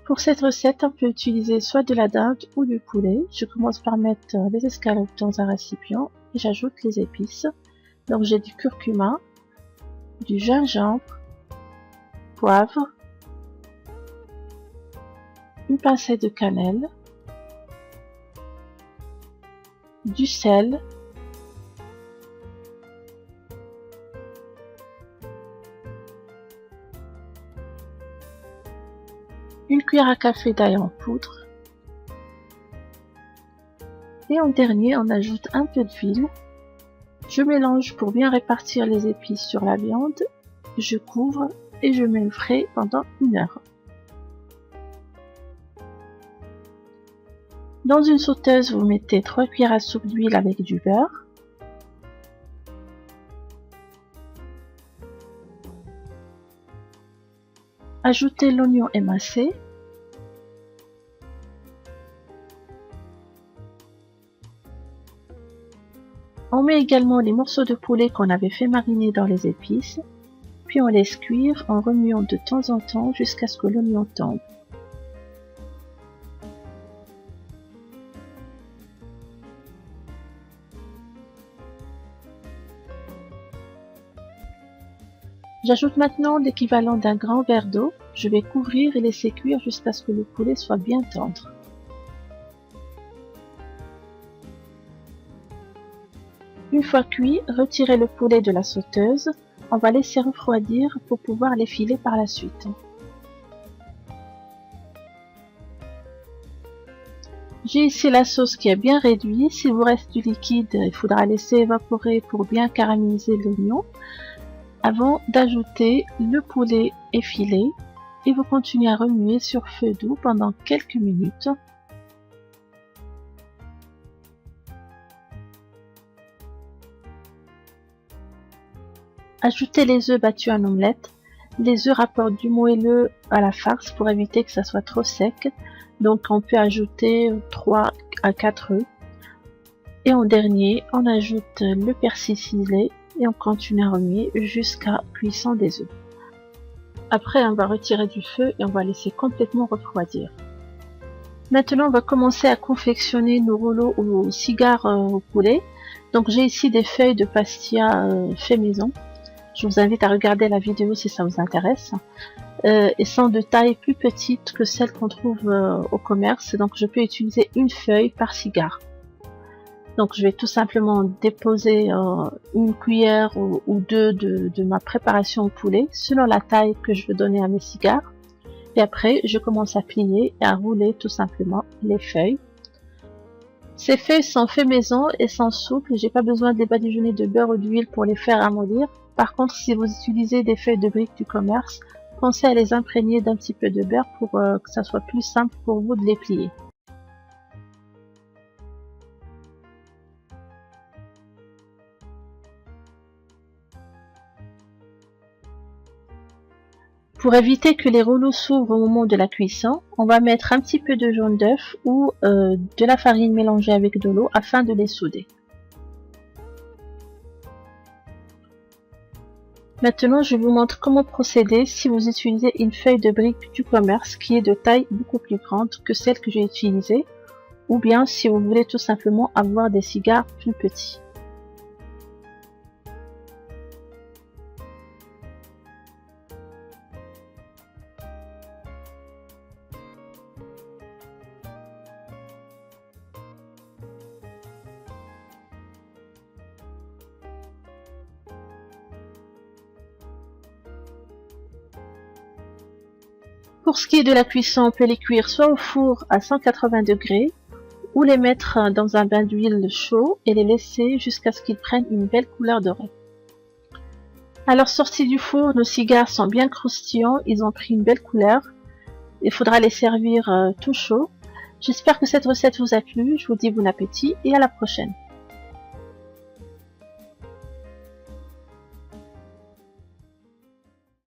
Pour cette recette, on peut utiliser soit de la dinde ou du poulet. Je commence par mettre les escalopes dans un récipient et j'ajoute les épices. Donc j'ai du curcuma, du gingembre, poivre, une pincée de cannelle, du sel, une cuillère à café d'ail en poudre et en dernier on ajoute un peu d'huile. Je mélange pour bien répartir les épices sur la viande, je couvre et je mets au frais pendant 1 heure. Dans une sauteuse, vous mettez 3 cuillères à soupe d'huile avec du beurre. Ajoutez l'oignon émincé. On met également les morceaux de poulet qu'on avait fait mariner dans les épices, puis on laisse cuire en remuant de temps en temps jusqu'à ce que l'oignon tombe. J'ajoute maintenant l'équivalent d'un grand verre d'eau. Je vais couvrir et laisser cuire jusqu'à ce que le poulet soit bien tendre. Une fois cuit, retirez le poulet de la sauteuse. On va laisser refroidir pour pouvoir les filer par la suite. J'ai ici la sauce qui est bien réduite. S'il vous reste du liquide, il faudra laisser évaporer pour bien caraméliser l'oignon avant d'ajouter le poulet effilé et vous continuez à remuer sur feu doux pendant quelques minutes. Ajoutez les œufs battus en omelette. Les œufs rapportent du moelleux à la farce pour éviter que ça soit trop sec. Donc on peut ajouter 3 à 4 œufs. Et en dernier, on ajoute le persil ciselé et on continue à remuer jusqu'à cuisson des œufs. Après, on va retirer du feu et on va laisser complètement refroidir. Maintenant, on va commencer à confectionner nos rouleaux au cigare au poulet. Donc j'ai ici des feuilles de pastilla fait maison. Je vous invite à regarder la vidéo si ça vous intéresse. Et sont de taille plus petite que celles qu'on trouve au commerce. Donc je peux utiliser une feuille par cigare. Donc je vais tout simplement déposer une cuillère ou deux de ma préparation au poulet selon la taille que je veux donner à mes cigares. Et après je commence à plier et à rouler tout simplement les feuilles. Ces feuilles sont fait maison et sont souples. J'ai pas besoin de les badigeonner de beurre ou d'huile pour les faire amollir. Par contre, si vous utilisez des feuilles de briques du commerce, pensez à les imprégner d'un petit peu de beurre pour que ça soit plus simple pour vous de les plier. Pour éviter que les rouleaux s'ouvrent au moment de la cuisson, on va mettre un petit peu de jaune d'œuf ou de la farine mélangée avec de l'eau afin de les souder. Maintenant, je vous montre comment procéder si vous utilisez une feuille de brique du commerce qui est de taille beaucoup plus grande que celle que j'ai utilisée, ou bien si vous voulez tout simplement avoir des cigares plus petits. Pour ce qui est de la cuisson, on peut les cuire soit au four à 180 degrés ou les mettre dans un bain d'huile chaud et les laisser jusqu'à ce qu'ils prennent une belle couleur dorée. Alors sortis du four, nos cigares sont bien croustillants, ils ont pris une belle couleur. Il faudra les servir tout chaud. J'espère que cette recette vous a plu, je vous dis bon appétit et à la prochaine.